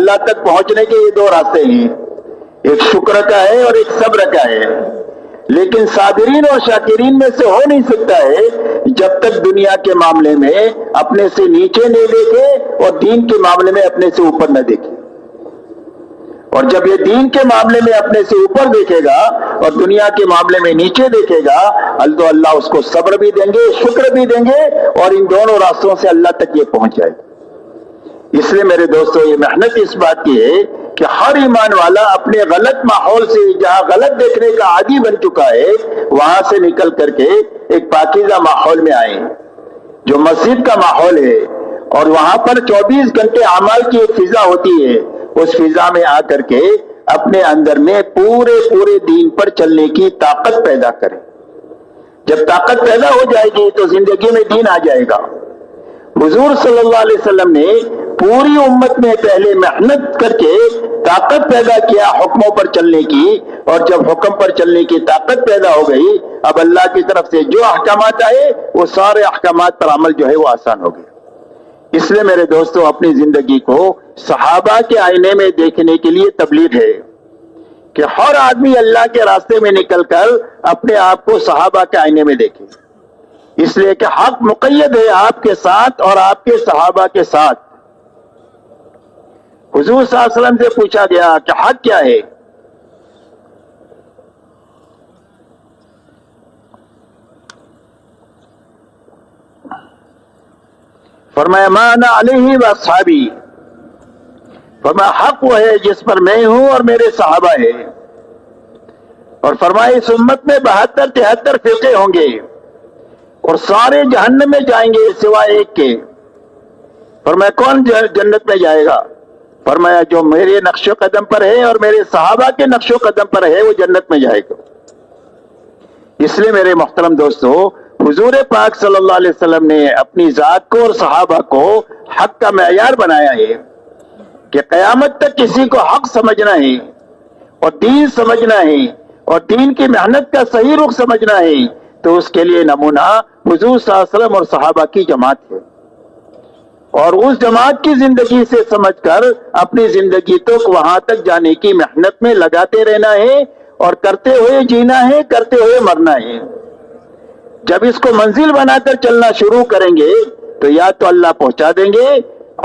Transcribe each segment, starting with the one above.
اللہ تک پہنچنے کے یہ دو راستے ہیں، ایک شکر کا ہے اور ایک صبر کا ہے، لیکن صابرین اور شاکرین میں سے ہو نہیں سکتا ہے جب تک دنیا کے معاملے میں اپنے سے نیچے نہیں دیکھے اور دین کے معاملے میں اپنے سے اوپر نہ دیکھے۔ اور جب یہ دین کے معاملے میں اپنے سے اوپر دیکھے گا اور دنیا کے معاملے میں نیچے دیکھے گا تو اللہ اس کو صبر بھی دیں گے، شکر بھی دیں گے، اور ان دونوں راستوں سے اللہ تک یہ پہنچ جائے گا۔ اس لیے میرے دوستو، یہ محنت اس بات کی ہے کہ ہر ایمان والا اپنے غلط ماحول سے، جہاں غلط دیکھنے کا عادی بن چکا ہے، وہاں سے نکل کر کے ایک پاکیزہ ماحول میں آئے، جو مسجد کا ماحول ہے، اور وہاں پر 24 گھنٹے اعمال کی ایک فضا ہوتی ہے، اس فضا میں آ کر کے اپنے اندر میں پورے دین پر چلنے کی طاقت پیدا کریں۔ جب طاقت پیدا ہو جائے گی تو زندگی میں دین آ جائے گا۔ حضور صلی اللہ علیہ وسلم نے پوری امت میں پہلے محنت کر کے طاقت پیدا کیا حکموں پر چلنے کی، اور جب حکم پر چلنے کی طاقت پیدا ہو گئی، اب اللہ کی طرف سے جو احکامات آئے وہ سارے احکامات پر عمل جو ہے وہ آسان ہو گیا۔ اس لیے میرے دوستو، اپنی زندگی کو صحابہ کے آئینے میں دیکھنے کے لیے تبلیغ ہے کہ ہر آدمی اللہ کے راستے میں نکل کر اپنے آپ کو صحابہ کے آئینے میں دیکھے، اس لیے کہ حق مقید ہے آپ کے ساتھ اور آپ کے صحابہ کے ساتھ۔ حضور صلی اللہ علیہ وسلم سے پوچھا گیا کہ حق کیا ہے؟ فرمایا ما انا علیہ و اصحابی، فرمایا حق وہ ہے جس پر میں ہوں اور میرے صحابہ ہیں، اور فرمایا اس امت میں 72-73 فرقے ہوں گے اور سارے جہنم میں جائیں گے سوائے ایک کے۔ فرمایا کون جنت میں جائے گا؟ فرمایا جو میرے نقش و قدم پر ہے اور میرے صحابہ کے نقش و قدم پر ہے وہ جنت میں جائے گا۔ اس لیے میرے محترم دوستو، حضور پاک صلی اللہ علیہ وسلم نے اپنی ذات کو اور صحابہ کو حق کا معیار بنایا ہے کہ قیامت تک کسی کو حق سمجھنا ہے اور دین سمجھنا ہے اور دین کی محنت کا صحیح رخ سمجھنا ہے، تو اس کے لیے نمونہ حضور صلی اللہ علیہ وسلم اور صحابہ کی جماعت ہے، اور اس جماعت کی زندگی سے سمجھ کر اپنی زندگی تک وہاں تک جانے کی محنت میں لگاتے رہنا ہے، اور کرتے ہوئے جینا ہے، کرتے ہوئے مرنا ہے۔ جب اس کو منزل بنا کر چلنا شروع کریں گے تو یا تو اللہ پہنچا دیں گے،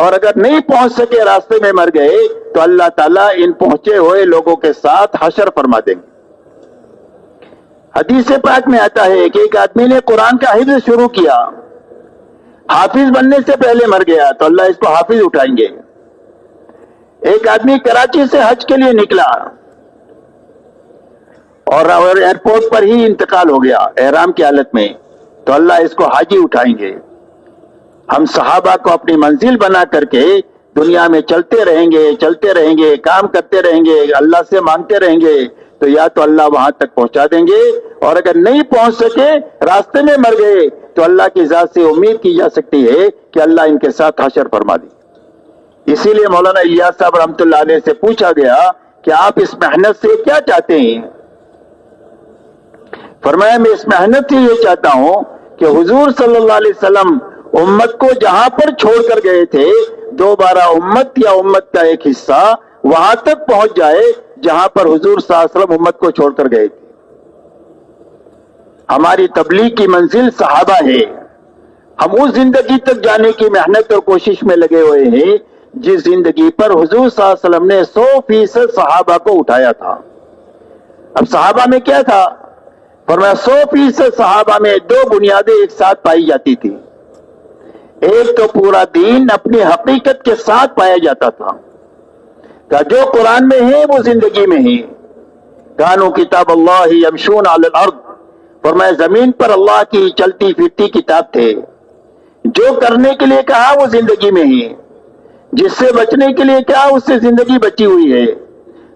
اور اگر نہیں پہنچ سکے راستے میں مر گئے تو اللہ تعالیٰ ان پہنچے ہوئے لوگوں کے ساتھ حشر فرما دیں گے۔ حدیث پاک میں آتا ہے کہ ایک آدمی نے قرآن کا حفظ شروع کیا، حافظ بننے سے پہلے مر گیا تو اللہ اس کو حافظ اٹھائیں گے۔ ایک آدمی کراچی سے حج کے لیے نکلا اور ایئرپورٹ پر ہی انتقال ہو گیا احرام کی حالت میں، تو اللہ اس کو حاجی اٹھائیں گے۔ ہم صحابہ کو اپنی منزل بنا کر کے دنیا میں چلتے رہیں گے، کام کرتے رہیں گے، اللہ سے مانگتے رہیں گے، تو یا تو اللہ وہاں تک پہنچا دیں گے، اور اگر نہیں پہنچ سکے راستے میں مر گئے تو اللہ کی ذات سے امید کی جا سکتی ہے کہ اللہ ان کے ساتھ حشر فرما دے۔ اسی لیے مولانا الیاس صاحب رحمۃ اللہ علیہ سے پوچھا گیا کہ آپ اس محنت سے کیا چاہتے ہیں؟ فرمایا میں اس محنت سے یہ چاہتا ہوں کہ حضور صلی اللہ علیہ وسلم امت کو جہاں پر چھوڑ کر گئے تھے دوبارہ امت یا امت کا ایک حصہ وہاں تک پہنچ جائے جہاں پر حضور صلی اللہ علیہ وسلم امت کو چھوڑ کر گئے تھے۔ ہماری تبلیغ کی منزل صحابہ ہے، ہم اس زندگی تک جانے کی محنت اور کوشش میں لگے ہوئے ہیں جس زندگی پر حضور صلی اللہ علیہ وسلم نے 100% صحابہ کو اٹھایا تھا۔ اب صحابہ میں کیا تھا؟ فرمایا 100% صحابہ میں دو بنیادیں ایک ساتھ پائی جاتی تھی۔ ایک تو پورا دین اپنی حقیقت کے ساتھ پایا جاتا تھا کہ جو قرآن میں ہے وہ زندگی میں ہے۔ کانوا کتاب اللہ یمشون علی الارض، فرمایا زمین پر اللہ کی چلتی پھرتی کتاب تھے۔ جو کرنے کے لیے کہا وہ زندگی میں ہے، جس سے بچنے کے لیے کہا اس سے زندگی بچی ہوئی ہے۔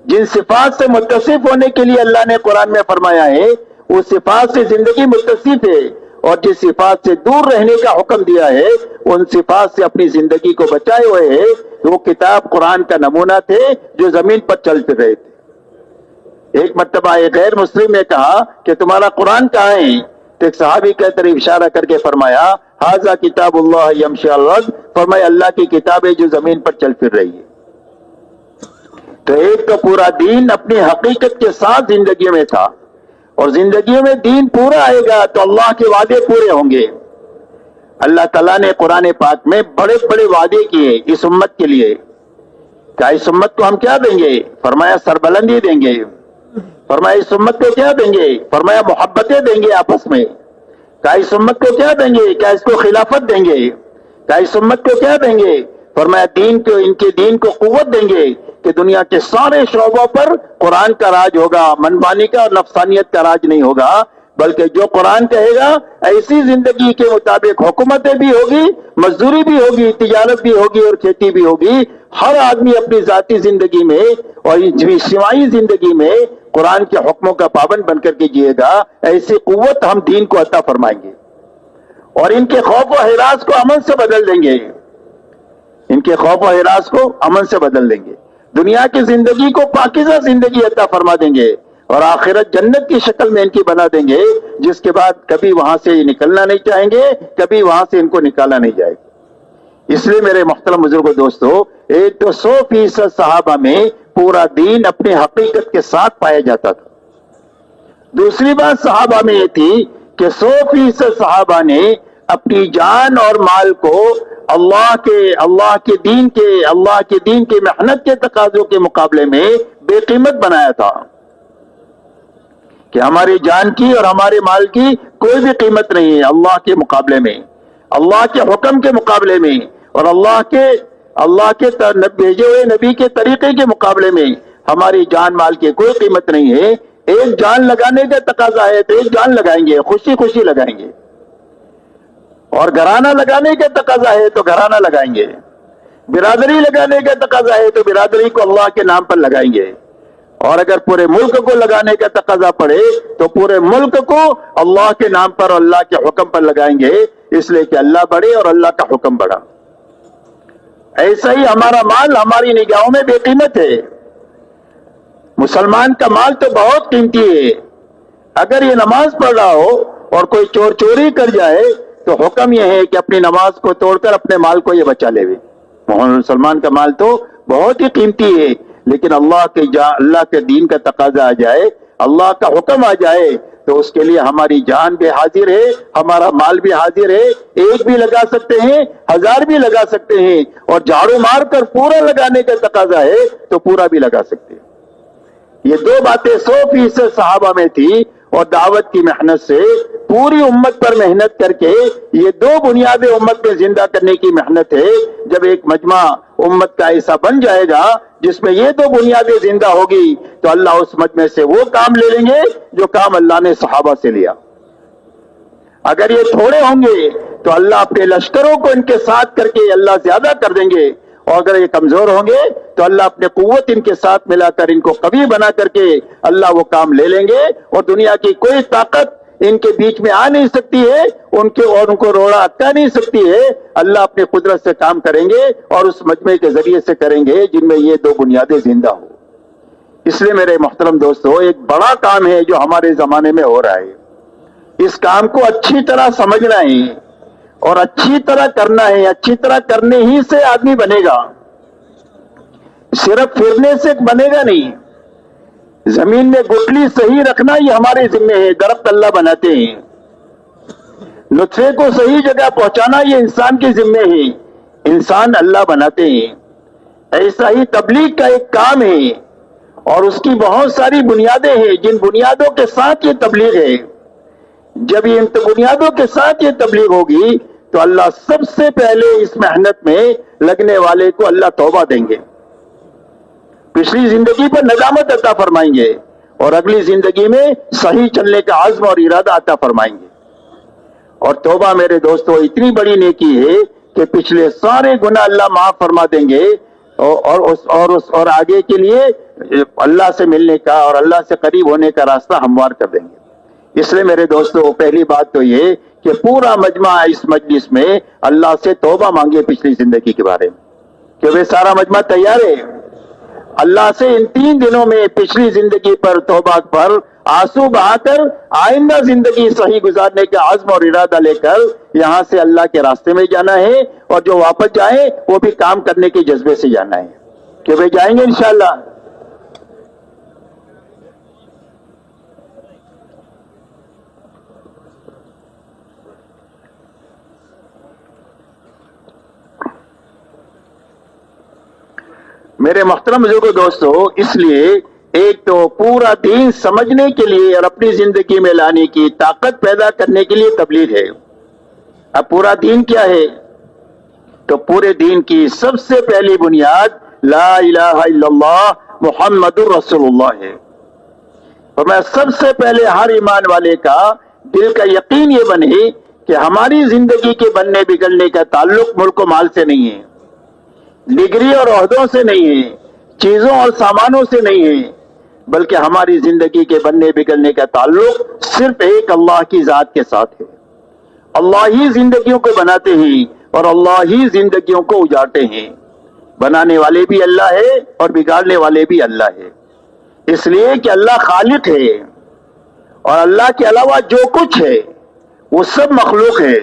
جن صفات سے متصف ہونے کے لیے اللہ نے قرآن میں فرمایا ہے اس صفات سے زندگی متصف ہے، اور جس صفات سے دور رہنے کا حکم دیا ہے ان صفات سے اپنی زندگی کو بچائے ہوئے ہے۔ وہ کتاب قرآن کا نمونہ تھے جو زمین پر چل پھر رہے تھے۔ ایک مرتبہ ایک غیر مسلم نے کہا کہ تمہارا قرآن کہاں ہے؟ تو ایک صحابی کی طرف اشارہ کر کے فرمایا ھذا کتاب اللہ یمشی علی الارض، فرمایا اللہ کی کتاب ہے جو زمین پر چل پھر رہی ہے۔ تو ایک تو پورا دین اپنی حقیقت کے ساتھ زندگی میں تھا، اور زندگی میں دین پورا آئے گا تو اللہ کے وعدے پورے ہوں گے۔ اللہ تعالیٰ نے قرآن پاک میں بڑے بڑے وعدے کیے اس امت کے لیے، کہ اس امت کو ہم کیا دیں گے؟ فرمایا سربلندی دیں گے۔ فرمایا اس امت کو کیا دیں گے؟ فرمایا محبتیں دیں گے آپس میں۔ کہا اس امت کو کیا دیں گے؟ کیا اس کو خلافت دیں گے؟ کہا اس امت کو کیا دیں گے؟ فرمایا دین کو، ان کے دین کو قوت دیں گے کہ دنیا کے سارے شعبوں پر قرآن کا راج ہوگا، منمانی کا اور نفسانیت کا راج نہیں ہوگا، بلکہ جو قرآن کہے گا ایسی زندگی کے مطابق حکومتیں بھی ہوگی، مزدوری بھی ہوگی، تجارت بھی ہوگی اور کھیتی بھی ہوگی۔ ہر آدمی اپنی ذاتی زندگی میں اور اجتماعی زندگی میں قرآن کے حکموں کا پابند بن کر کے جیے گا۔ ایسی قوت ہم دین کو عطا فرمائیں گے، اور ان کے خوف و ہراس کو امن سے بدل دیں گے۔ ان کے خوف و ہراس کو امن سے بدل دیں گے، دنیا کی زندگی کو پاکیزہ زندگی عطا فرما دیں گے، اور آخرت جنت کی شکل میں ان کی بنا دیں گے، جس کے بعد کبھی وہاں سے نکلنا نہیں چاہیں گے، کبھی وہاں سے ان کو نکالا نہیں جائے گا۔ اس لیے میرے محترم بزرگوں دوستو، ایک تو 100% صحابہ میں پورا دین اپنی حقیقت کے ساتھ پایا جاتا تھا۔ دوسری بات صحابہ میں یہ تھی کہ 100% صحابہ نے اپنی جان اور مال کو اللہ کے دین کے محنت کے تقاضوں کے مقابلے میں بے قیمت بنایا تھا، کہ ہماری جان کی اور ہمارے مال کی کوئی بھی قیمت نہیں ہے اللہ کے مقابلے میں، اللہ کے حکم کے مقابلے میں، اور اللہ کے بھیجے ہوئے نبی کے طریقے کے مقابلے میں ہماری جان مال کی کوئی قیمت نہیں ہے۔ ایک جان لگانے کا تقاضا ہے تو ایک جان لگائیں گے، خوشی خوشی لگائیں گے، اور گھرانہ لگانے کا تقاضا ہے تو گھرانہ لگائیں گے، برادری لگانے کا تقاضا ہے تو برادری کو اللہ کے نام پر لگائیں گے، اور اگر پورے ملک کو لگانے کا تقاضا پڑے تو پورے ملک کو اللہ کے نام پر اور اللہ کے حکم پر لگائیں گے، اس لیے کہ اللہ بڑے اور اللہ کا حکم بڑا۔ ایسا ہی ہمارا مال ہماری نگاہوں میں بے قیمت ہے۔ مسلمان کا مال تو بہت قیمتی ہے۔ اگر یہ نماز پڑھ رہا ہو اور کوئی چور چوری کر جائے تو حکم یہ ہے کہ اپنی نماز کو توڑ کر اپنے مال کو یہ بچا لے۔ مسلمان کا مال تو بہت ہی قیمتی ہے، لیکن اللہ کے دین کا تقاضا آ جائے، اللہ کا حکم آ جائے تو اس کے لیے ہماری جان بھی حاضر ہے، ہمارا مال بھی حاضر ہے۔ ایک بھی لگا سکتے ہیں، 1000 بھی لگا سکتے ہیں، اور جھاڑو مار کر پورا لگانے کا تقاضا ہے تو پورا بھی لگا سکتے ہیں۔ یہ دو باتیں 100% صحابہ میں تھی، اور دعوت کی محنت سے پوری امت پر محنت کر کے یہ دو بنیادیں امت میں زندہ کرنے کی محنت ہے۔ جب ایک مجمع امت کا ایسا بن جائے گا جس میں یہ دو بنیادیں زندہ ہوگی تو اللہ اس مجمع سے وہ کام لے لیں گے جو کام اللہ نے صحابہ سے لیا۔ اگر یہ تھوڑے ہوں گے تو اللہ اپنے لشکروں کو ان کے ساتھ کر کے اللہ زیادہ کر دیں گے، اور اگر یہ کمزور ہوں گے تو اللہ اپنے قوت ان کے ساتھ ملا کر ان کو قوی بنا کر کے اللہ وہ کام لے لیں گے، اور دنیا کی کوئی طاقت ان کے بیچ میں آ نہیں سکتی ہے، ان کو روڑا اٹکا نہیں سکتی ہے۔ اللہ اپنی قدرت سے کام کریں گے اور اس مجمع کے ذریعے سے کریں گے جن میں یہ دو بنیادیں زندہ ہو۔ اس لیے میرے محترم دوستو، ایک بڑا کام ہے جو ہمارے زمانے میں ہو رہا ہے۔ اس کام کو اچھی طرح سمجھنا ہے اور اچھی طرح کرنا ہے۔ اچھی طرح کرنے ہی سے آدمی بنے گا، صرف پھرنے سے بنے گا نہیں۔ زمین میں گٹلی صحیح رکھنا یہ ہمارے ذمہ ہے، درخت اللہ بناتے ہیں۔ نطفے کو صحیح جگہ پہنچانا یہ انسان کے ذمہ ہے، انسان اللہ بناتے ہیں۔ ایسا ہی تبلیغ کا ایک کام ہے، اور اس کی بہت ساری بنیادیں ہیں جن بنیادوں کے ساتھ یہ تبلیغ ہے۔ جب یہ بنیادوں کے ساتھ یہ تبلیغ ہوگی تو اللہ سب سے پہلے اس محنت میں لگنے والے کو اللہ توبہ دیں گے، پچھلی زندگی پر ندامت عطا فرمائیں گے، اور اگلی زندگی میں صحیح چلنے کا عزم اور ارادہ عطا فرمائیں گے۔ اور توبہ میرے دوستو اتنی بڑی نیکی ہے کہ پچھلے سارے گناہ اللہ معاف فرما دیں گے، اور آگے کے لیے اللہ سے ملنے کا اور اللہ سے قریب ہونے کا راستہ ہموار کر دیں گے۔ اس لیے میرے دوستو پہلی بات تو یہ کہ پورا مجمع اس مجلس میں اللہ سے توبہ مانگے پچھلی زندگی کے بارے میں، کہ وہ سارا مجمع تیار ہے اللہ سے ان 3 دنوں میں پچھلی زندگی پر توبہ پر آنسو بہا کر آئندہ زندگی صحیح گزارنے کا عزم اور ارادہ لے کر یہاں سے اللہ کے راستے میں جانا ہے، اور جو واپس جائیں وہ بھی کام کرنے کے جذبے سے جانا ہے کہ وہ جائیں گے انشاءاللہ۔ میرے محترم بزرگوں دوستو، اس لیے ایک تو پورا دین سمجھنے کے لیے اور اپنی زندگی میں لانے کی طاقت پیدا کرنے کے لیے تبلیغ ہے۔ اب پورا دین کیا ہے؟ تو پورے دین کی سب سے پہلی بنیاد لا الہ الا اللہ محمد الرسول اللہ ہے۔ اور میں سب سے پہلے ہر ایمان والے کا دل کا یقین یہ بنے کہ ہماری زندگی کے بننے بگڑنے کا تعلق ملک و مال سے نہیں ہے، ڈگری اور عہدوں سے نہیں ہے، چیزوں اور سامانوں سے نہیں ہے، بلکہ ہماری زندگی کے بننے بگڑنے کا تعلق صرف ایک اللہ کی ذات کے ساتھ ہے۔ اللہ ہی زندگیوں کو بناتے ہیں اور اللہ ہی زندگیوں کو اجاڑتے ہیں۔ بنانے والے بھی اللہ ہے اور بگاڑنے والے بھی اللہ ہے، اس لیے کہ اللہ خالق ہے اور اللہ کے علاوہ جو کچھ ہے وہ سب مخلوق ہے،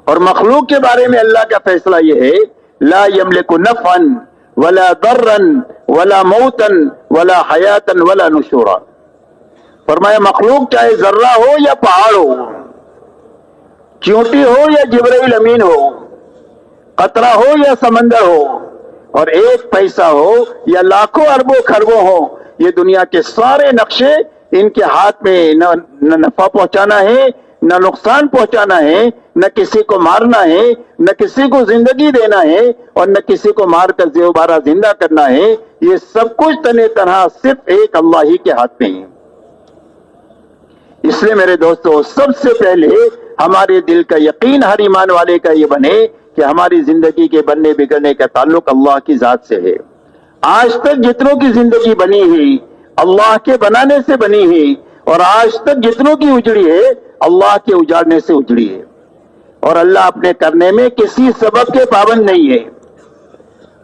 اور مخلوق کے بارے میں اللہ کا فیصلہ یہ ہے لا یملک نفعا ولا ضرا ولا موتا ولا حیاتا ولا نشورا۔ فرمایا مخلوق چاہے ذرہ ہو یا پہاڑ ہو، چیونٹی ہو یا جبرائیل امین ہو، قطرہ ہو یا سمندر ہو، اور ایک پیسہ ہو یا لاکھوں اربوں خربوں ہو، یہ دنیا کے سارے نقشے ان کے ہاتھ میں نہ نفع پہنچانا ہے نہ نقصان پہنچانا ہے، نہ کسی کو مارنا ہے نہ کسی کو زندگی دینا ہے اور نہ کسی کو مار کر دوبارہ زندہ کرنا ہے، یہ سب کچھ تنے تنہا صرف ایک اللہ ہی کے ہاتھ میں ہے۔ اس لیے میرے دوستو، سب سے پہلے ہمارے دل کا یقین ہر ایمان والے کا یہ بنے کہ ہماری زندگی کے بننے بگڑنے کا تعلق اللہ کی ذات سے ہے۔ آج تک جتنوں کی زندگی بنی ہے اللہ کے بنانے سے بنی ہے، اور آج تک جتنوں کی اجڑی ہے اللہ کے اجاڑنے سے اجڑی ہے، اور اللہ اپنے کرنے میں کسی سبب کے پابند نہیں ہے۔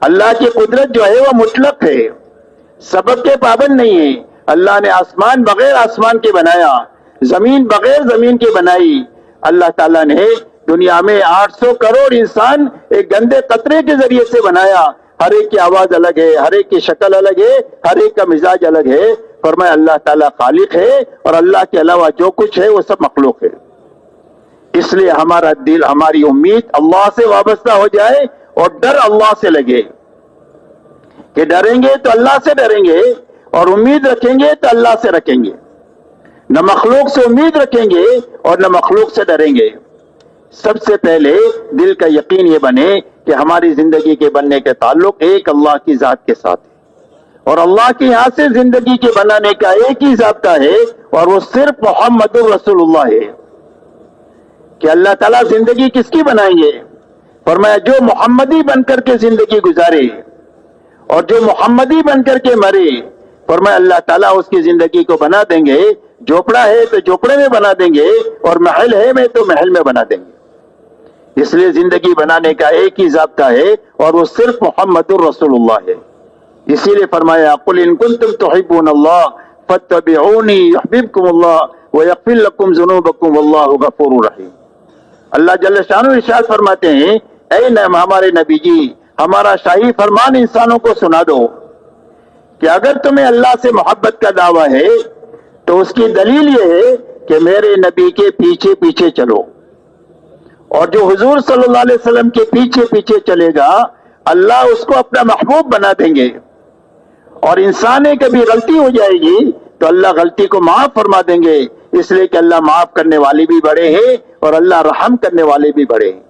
اللہ کی قدرت جو ہے وہ مطلق ہے، سبب کے پابند نہیں ہے۔ اللہ نے آسمان بغیر آسمان کے بنایا، زمین بغیر زمین کے بنائی۔ اللہ تعالیٰ نے دنیا میں 800 کروڑ انسان ایک گندے قطرے کے ذریعے سے بنایا، ہر ایک کی آواز الگ ہے، ہر ایک کی شکل الگ ہے، ہر ایک کا مزاج الگ ہے۔ فرمایا اللہ تعالیٰ خالق ہے اور اللہ کے علاوہ جو کچھ ہے وہ سب مخلوق ہے۔ اس لیے ہمارا دل، ہماری امید اللہ سے وابستہ ہو جائے اور ڈر اللہ سے لگے کہ ڈریں گے تو اللہ سے ڈریں گے اور امید رکھیں گے تو اللہ سے رکھیں گے، نہ مخلوق سے امید رکھیں گے اور نہ مخلوق سے ڈریں گے۔ سب سے پہلے دل کا یقین یہ بنے کہ ہماری زندگی کے بننے کا تعلق ایک اللہ کی ذات کے ساتھ ہے، اور اللہ کے یہاں سے زندگی کے بنانے کا ایک ہی ضابطہ ہے اور وہ صرف محمد الرسول اللہ ہے۔ کہ اللہ تعالیٰ زندگی کس کی بنائیں گے؟ فرمایا جو محمدی بن کر کے زندگی گزارے اور جو محمدی بن کر کے مرے، فرمایا اللہ تعالیٰ اس کی زندگی کو بنا دیں گے، جھوپڑا ہے تو جھوپڑے میں بنا دیں گے اور محل ہے میں تو محل میں بنا دیں گے۔ اس لیے زندگی بنانے کا ایک ہی ضابطہ ہے اور وہ صرف محمد الرسول اللہ ہے۔ اسی لیے فرمایا قل ان کنتم تحبون اللہ فاتبعونی یحببکم اللہ ویغفر لکم ذنوبکم واللہ غفور رحیم۔ اللہ جل شانہ ارشاد فرماتے ہیں اے ہمارے نبی جی، ہمارا شاہی فرمان انسانوں کو سنا دو کہ اگر تمہیں اللہ سے محبت کا دعویٰ ہے تو اس کی دلیل یہ ہے کہ میرے نبی کے پیچھے پیچھے چلو، اور جو حضور صلی اللہ علیہ وسلم کے پیچھے پیچھے چلے گا اللہ اس کو اپنا محبوب بنا دیں گے، اور انسان کبھی غلطی ہو جائے گی تو اللہ غلطی کو معاف فرما دیں گے، اس لیے کہ اللہ معاف کرنے والے بھی بڑے ہیں اور اللہ رحم کرنے والے بھی بڑے ہیں۔